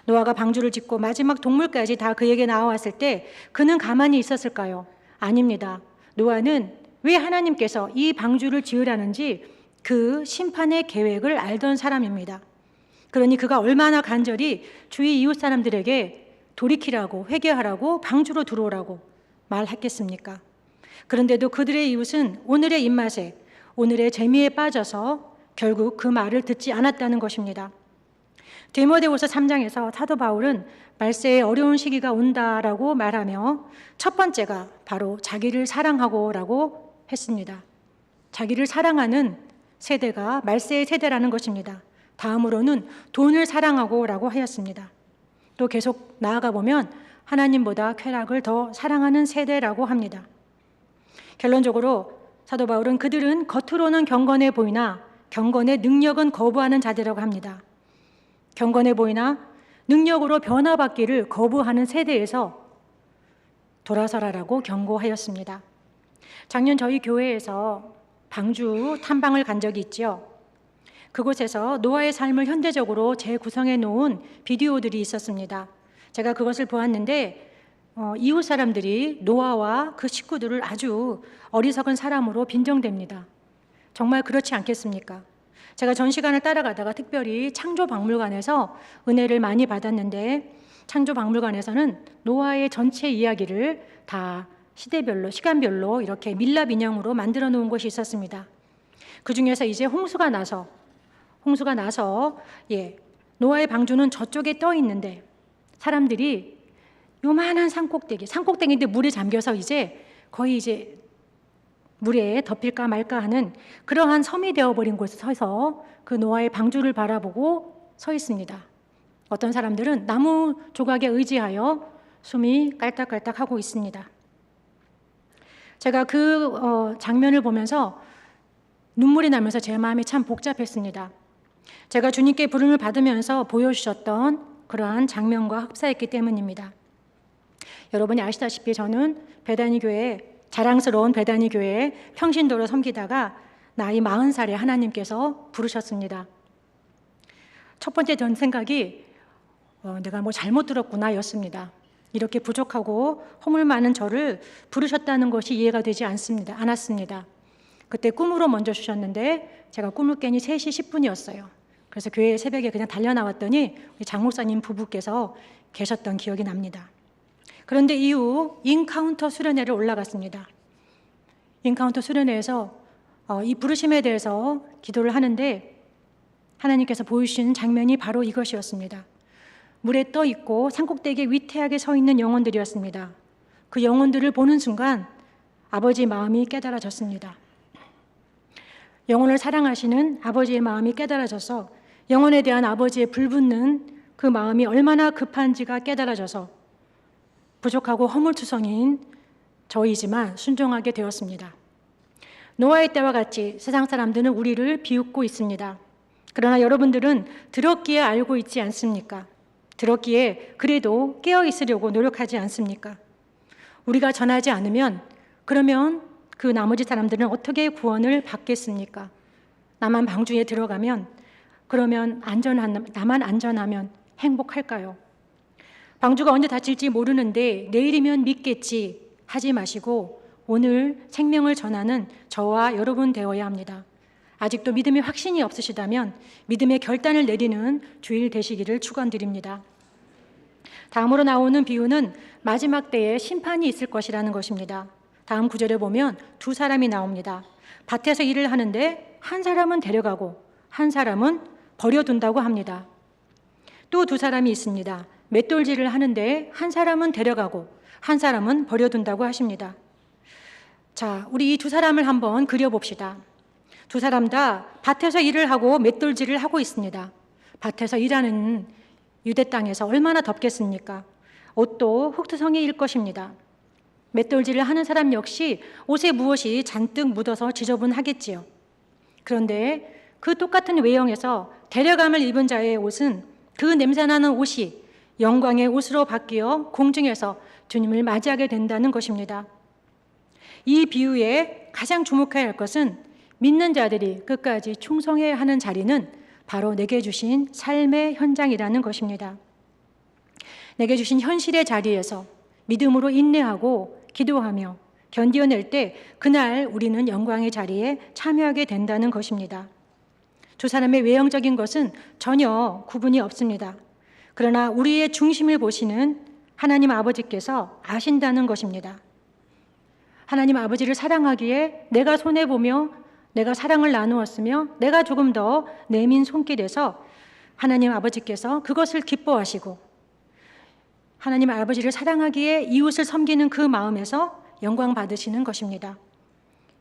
노아가 방주를 짓고 마지막 동물까지 다 그에게 나와왔을 때 그는 가만히 있었을까요? 아닙니다. 노아는 왜 하나님께서 이 방주를 지으라는지 그 심판의 계획을 알던 사람입니다. 그러니 그가 얼마나 간절히 주위 이웃 사람들에게 돌이키라고 회개하라고 방주로 들어오라고 말했겠습니까? 그런데도 그들의 이웃은 오늘의 입맛에 오늘의 재미에 빠져서 결국 그 말을 듣지 않았다는 것입니다. 디모데후서 3장에서 사도 바울은 말세에 어려운 시기가 온다라고 말하며 첫 번째가 바로 자기를 사랑하고라고 했습니다. 자기를 사랑하는 세대가 말세의 세대라는 것입니다. 다음으로는 돈을 사랑하고라고 하였습니다. 또 계속 나아가 보면 하나님보다 쾌락을 더 사랑하는 세대라고 합니다. 결론적으로 사도 바울은 그들은 겉으로는 경건해 보이나 경건의 능력은 거부하는 자들이라고 합니다. 경건해 보이나 능력으로 변화받기를 거부하는 세대에서 돌아서라라고 경고하였습니다. 작년 저희 교회에서 방주 탐방을 간 적이 있죠. 그곳에서 노아의 삶을 현대적으로 재구성해 놓은 비디오들이 있었습니다. 제가 그것을 보았는데 이웃 사람들이 노아와 그 식구들을 아주 어리석은 사람으로 빈정댑니다. 정말 그렇지 않겠습니까? 제가 전시관을 따라가다가 특별히 창조박물관에서 은혜를 많이 받았는데, 창조박물관에서는 노아의 전체 이야기를 다 시대별로, 시간별로 이렇게 밀랍 인형으로 만들어 놓은 곳이 있었습니다. 그 중에서 이제 홍수가 나서 노아의 방주는 저쪽에 떠 있는데, 사람들이 요만한 산꼭대기인데 물에 잠겨서 거의 물에 덮일까 말까 하는 그러한 섬이 되어버린 곳에 서서 그 노아의 방주를 바라보고 서 있습니다. 어떤 사람들은 나무 조각에 의지하여 숨이 깔딱깔딱 하고 있습니다. 제가 그 장면을 보면서 눈물이 나면서 제 마음이 참 복잡했습니다. 제가 주님께 부름을 받으면서 보여주셨던 그러한 장면과 흡사했기 때문입니다. 여러분이 아시다시피 저는 자랑스러운 베다니 교회에 평신도로 섬기다가 나이 40살에 하나님께서 부르셨습니다. 첫 번째 전 생각이 내가 뭐 잘못 들었구나 였습니다. 이렇게 부족하고 허물 많은 저를 부르셨다는 것이 이해가 되지 않았습니다. 그때 꿈으로 먼저 주셨는데 제가 꿈을 깨니 3시 10분이었어요. 그래서 교회 새벽에 그냥 달려나왔더니 우리 장 목사님 부부께서 계셨던 기억이 납니다. 그런데 이후 인카운터 수련회를 올라갔습니다. 인카운터 수련회에서 이 부르심에 대해서 기도를 하는데 하나님께서 보여주신 장면이 바로 이것이었습니다. 물에 떠 있고 산꼭대기에 위태하게 서 있는 영혼들이었습니다. 그 영혼들을 보는 순간 아버지의 마음이 깨달아졌습니다. 영혼을 사랑하시는 아버지의 마음이 깨달아져서 영혼에 대한 아버지의 불붙는 그 마음이 얼마나 급한지가 깨달아져서 부족하고 허물투성인 저이지만 순종하게 되었습니다. 노아의 때와 같이 세상 사람들은 우리를 비웃고 있습니다. 그러나 여러분들은 들었기에 알고 있지 않습니까? 들었기에 그래도 깨어 있으려고 노력하지 않습니까? 우리가 전하지 않으면 그러면 그 나머지 사람들은 어떻게 구원을 받겠습니까? 나만 방주에 들어가면 그러면 나만 안전하면 행복할까요? 방주가 언제 닫힐지 모르는데 내일이면 믿겠지 하지 마시고 오늘 생명을 전하는 저와 여러분 되어야 합니다. 아직도 믿음의 확신이 없으시다면 믿음의 결단을 내리는 주일 되시기를 축원드립니다. 다음으로 나오는 비유는 마지막 때에 심판이 있을 것이라는 것입니다. 다음 구절에 보면 2사람이 나옵니다. 밭에서 일을 하는데 한 사람은 데려가고 한 사람은 버려둔다고 합니다. 또 2사람이 있습니다. 맷돌질을 하는데 한 사람은 데려가고 한 사람은 버려둔다고 하십니다. 자, 우리 이 2사람을 한번 그려봅시다. 2사람 다 밭에서 일을 하고 맷돌질을 하고 있습니다. 밭에서 일하는 유대 땅에서 얼마나 덥겠습니까? 옷도 흙투성이일 것입니다. 맷돌질을 하는 사람 역시 옷에 무엇이 잔뜩 묻어서 지저분하겠지요. 그런데 그 똑같은 외형에서 데려감을 입은 자의 옷은 그 냄새나는 옷이 영광의 옷으로 바뀌어 공중에서 주님을 맞이하게 된다는 것입니다. 이 비유에 가장 주목해야 할 것은 믿는 자들이 끝까지 충성해야 하는 자리는 바로 내게 주신 삶의 현장이라는 것입니다. 내게 주신 현실의 자리에서 믿음으로 인내하고 기도하며 견디어낼 때 그날 우리는 영광의 자리에 참여하게 된다는 것입니다. 2사람의 외형적인 것은 전혀 구분이 없습니다. 그러나 우리의 중심을 보시는 하나님 아버지께서 아신다는 것입니다. 하나님 아버지를 사랑하기에 내가 손해보며 내가 사랑을 나누었으며 내가 조금 더 내민 손길에서 하나님 아버지께서 그것을 기뻐하시고 하나님 아버지를 사랑하기에 이웃을 섬기는 그 마음에서 영광 받으시는 것입니다.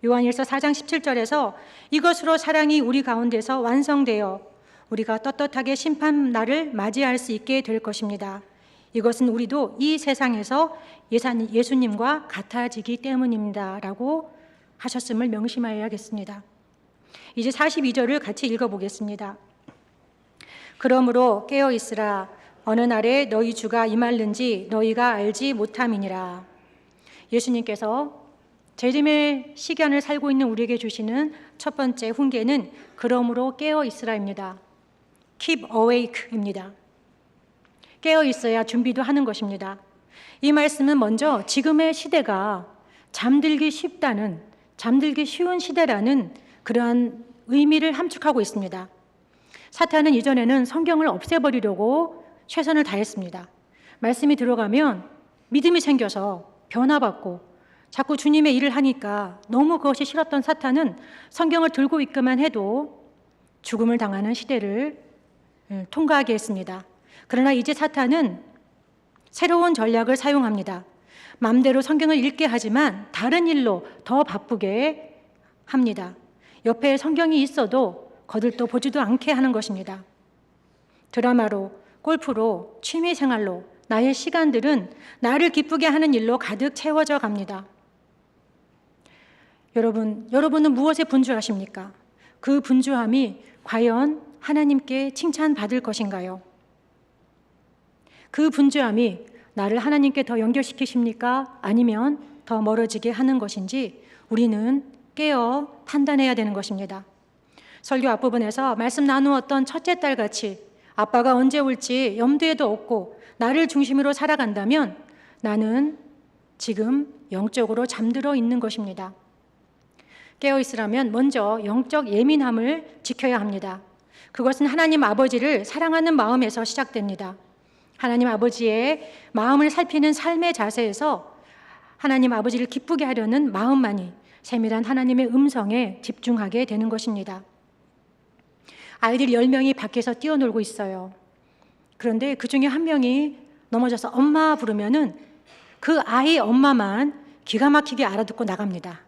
요한일서 4장 17절에서 이것으로 사랑이 우리 가운데서 완성되어 우리가 떳떳하게 심판날을 맞이할 수 있게 될 것입니다. 이것은 우리도 이 세상에서 예수님과 같아지기 때문입니다. 라고 하셨음을 명심하여야겠습니다. 이제 42절을 같이 읽어보겠습니다. 그러므로 깨어있으라. 어느 날에 너희 주가 임할는지 너희가 알지 못함이니라. 예수님께서 재림의 시간을 살고 있는 우리에게 주시는 첫 번째 훈계는 그러므로 깨어 있으라입니다. Keep awake입니다. 깨어 있어야 준비도 하는 것입니다. 이 말씀은 먼저 지금의 시대가 잠들기 쉽다는, 잠들기 쉬운 시대라는 그러한 의미를 함축하고 있습니다. 사탄은 이전에는 성경을 없애버리려고 최선을 다했습니다. 말씀이 들어가면 믿음이 생겨서 변화받고 자꾸 주님의 일을 하니까 너무 그것이 싫었던 사탄은 성경을 들고 있기만 해도 죽음을 당하는 시대를 통과하게 했습니다. 그러나 이제 사탄은 새로운 전략을 사용합니다. 마음대로 성경을 읽게 하지만 다른 일로 더 바쁘게 합니다. 옆에 성경이 있어도 거들떠 보지도 않게 하는 것입니다. 드라마로, 골프로, 취미 생활로 나의 시간들은 나를 기쁘게 하는 일로 가득 채워져 갑니다. 여러분은 무엇에 분주하십니까? 그 분주함이 과연 하나님께 칭찬받을 것인가요? 그 분주함이 나를 하나님께 더 연결시키십니까? 아니면 더 멀어지게 하는 것인지 우리는 깨어 판단해야 되는 것입니다. 설교 앞부분에서 말씀 나누었던 첫째 딸같이 아빠가 언제 올지 염두에도 없고 나를 중심으로 살아간다면 나는 지금 영적으로 잠들어 있는 것입니다. 깨어 있으라면 먼저 영적 예민함을 지켜야 합니다. 그것은 하나님 아버지를 사랑하는 마음에서 시작됩니다. 하나님 아버지의 마음을 살피는 삶의 자세에서 하나님 아버지를 기쁘게 하려는 마음만이 세밀한 하나님의 음성에 집중하게 되는 것입니다. 아이들 10명이 밖에서 뛰어놀고 있어요. 그런데 그 중에 한 명이 넘어져서 엄마 부르면은 그 아이 엄마만 기가 막히게 알아듣고 나갑니다.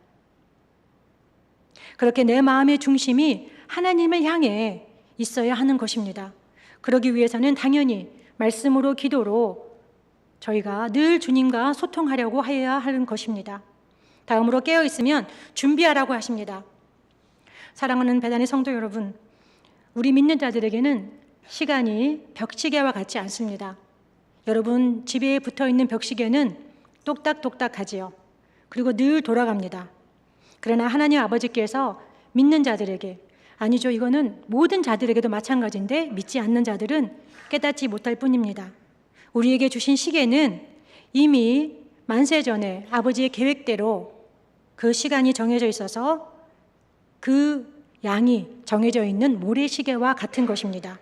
그렇게 내 마음의 중심이 하나님을 향해 있어야 하는 것입니다. 그러기 위해서는 당연히 말씀으로 기도로 저희가 늘 주님과 소통하려고 해야 하는 것입니다. 다음으로 깨어 있으면 준비하라고 하십니다. 사랑하는 배단의 성도 여러분, 우리 믿는 자들에게는 시간이 벽시계와 같지 않습니다. 여러분 집에 붙어 있는 벽시계는 똑딱똑딱하지요. 그리고 늘 돌아갑니다. 그러나 하나님 아버지께서 믿는 자들에게, 아니죠, 이거는 모든 자들에게도 마찬가지인데 믿지 않는 자들은 깨닫지 못할 뿐입니다. 우리에게 주신 시계는 이미 만세 전에 아버지의 계획대로 그 시간이 정해져 있어서 그 양이 정해져 있는 모래시계와 같은 것입니다.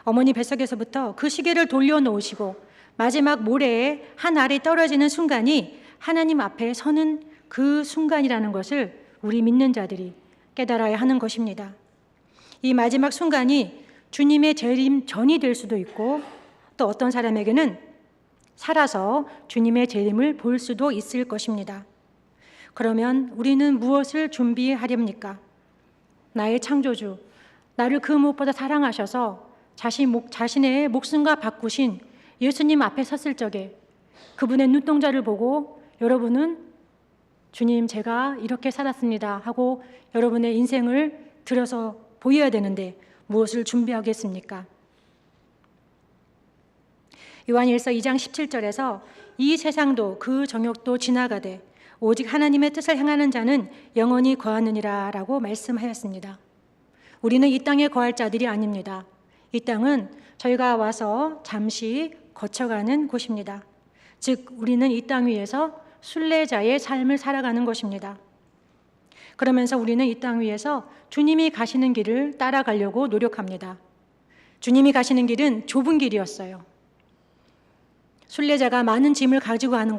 어머니 뱃속에서부터 그 시계를 돌려놓으시고 마지막 모래에 한 알이 떨어지는 순간이 하나님 앞에 서는 그 순간이라는 것을 우리 믿는 자들이 깨달아야 하는 것입니다. 이 마지막 순간이 주님의 재림 전이 될 수도 있고 또 어떤 사람에게는 살아서 주님의 재림을 볼 수도 있을 것입니다. 그러면 우리는 무엇을 준비하렵니까? 나의 창조주, 나를 그 무엇보다 사랑하셔서 자신의 목숨과 바꾸신 예수님 앞에 섰을 적에 그분의 눈동자를 보고 여러분은 주님, 제가 이렇게 살았습니다 하고 여러분의 인생을 들어서 보여야 되는데 무엇을 준비하겠습니까? 요한일서 2장 17절에서 이 세상도 그 정욕도 지나가되 오직 하나님의 뜻을 행하는 자는 영원히 거하느니라 라고 말씀하였습니다. 우리는 이 땅에 거할 자들이 아닙니다. 이 땅은 저희가 와서 잠시 거쳐가는 곳입니다. 즉 우리는 이 땅 위에서 순례자의 삶을 살아가는 것입니다. 그러면서 우리는 이 땅 위에서 주님이 가시는 길을 따라가려고 노력합니다. 주님이 가시는 길은 좁은 길이었어요. 순례자가 많은 짐을 가지고 가는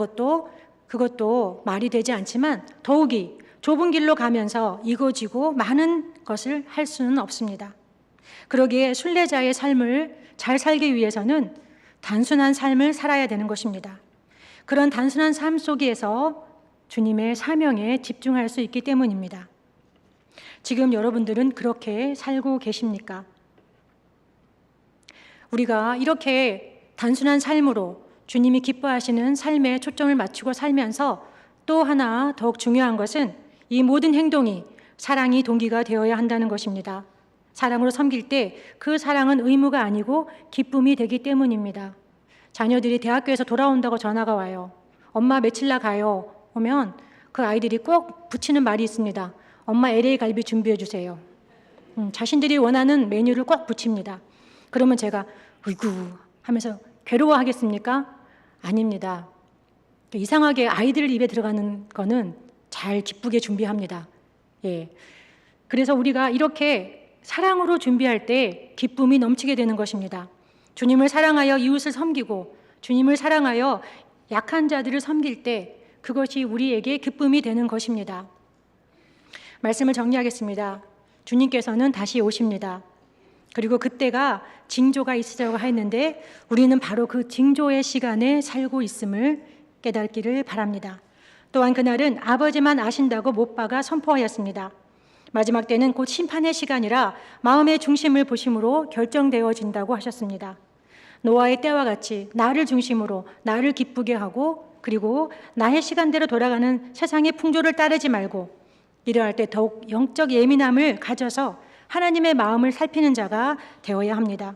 그것도 말이 되지 않지만 더욱이 좁은 길로 가면서 이거지고 많은 것을 할 수는 없습니다. 그러기에 순례자의 삶을 잘 살기 위해서는 단순한 삶을 살아야 되는 것입니다. 그런 단순한 삶 속에서 주님의 사명에 집중할 수 있기 때문입니다. 지금 여러분들은 그렇게 살고 계십니까? 우리가 이렇게 단순한 삶으로 주님이 기뻐하시는 삶에 초점을 맞추고 살면서 또 하나 더욱 중요한 것은 이 모든 행동이 사랑이 동기가 되어야 한다는 것입니다. 사랑으로 섬길 때 그 사랑은 의무가 아니고 기쁨이 되기 때문입니다. 자녀들이 대학교에서 돌아온다고 전화가 와요. 엄마 며칠 나 가요. 오면 그 아이들이 꼭 붙이는 말이 있습니다. 엄마 LA 갈비 준비해 주세요. 자신들이 원하는 메뉴를 꼭 붙입니다. 그러면 제가 으이구 하면서 괴로워하겠습니까? 아닙니다. 이상하게 아이들 입에 들어가는 거는 잘 기쁘게 준비합니다. 예. 그래서 우리가 이렇게 사랑으로 준비할 때 기쁨이 넘치게 되는 것입니다. 주님을 사랑하여 이웃을 섬기고 주님을 사랑하여 약한 자들을 섬길 때 그것이 우리에게 기쁨이 되는 것입니다. 말씀을 정리하겠습니다. 주님께서는 다시 오십니다. 그리고 그때가 징조가 있으라고 했는데 우리는 바로 그 징조의 시간에 살고 있음을 깨닫기를 바랍니다. 또한 그날은 아버지만 아신다고 못 박아 선포하였습니다. 마지막 때는 곧 심판의 시간이라 마음의 중심을 보심으로 결정되어진다고 하셨습니다. 노아의 때와 같이 나를 중심으로 나를 기쁘게 하고 그리고 나의 시간대로 돌아가는 세상의 풍조를 따르지 말고 이러할 때 더욱 영적 예민함을 가져서 하나님의 마음을 살피는 자가 되어야 합니다.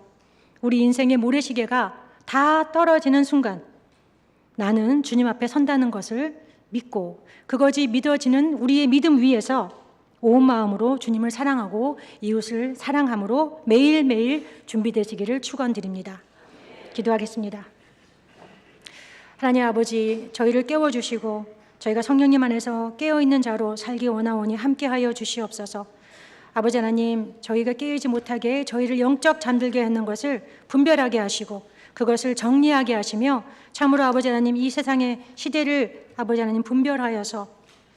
우리 인생의 모래시계가 다 떨어지는 순간 나는 주님 앞에 선다는 것을 믿고 그것이 믿어지는 우리의 믿음 위에서 온 마음으로 주님을 사랑하고 이웃을 사랑함으로 매일매일 준비되시기를 축원드립니다. 기도하겠습니다. 하나님 아버지, 저희를 깨워주시고 저희가 성령님 안에서 깨어있는 자로 살기 원하오니 함께하여 주시옵소서. 아버지 하나님, 저희가 깨어있지 못하게 저희를 영적 잠들게 하는 것을 분별하게 하시고 그것을 정리하게 하시며 참으로 아버지 하나님 이 세상의 시대를 아버지 하나님 분별하여서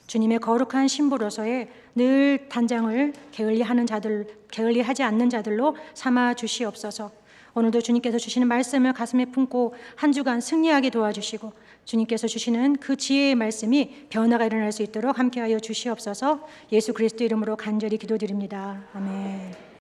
주님의 거룩한 신부로서의 늘 단장을 게을리하지 않는 자들로 삼아 주시옵소서. 오늘도 주님께서 주시는 말씀을 가슴에 품고 한 주간 승리하게 도와주시고 주님께서 주시는 그 지혜의 말씀이 변화가 일어날 수 있도록 함께하여 주시옵소서. 예수 그리스도 이름으로 간절히 기도드립니다. 아멘.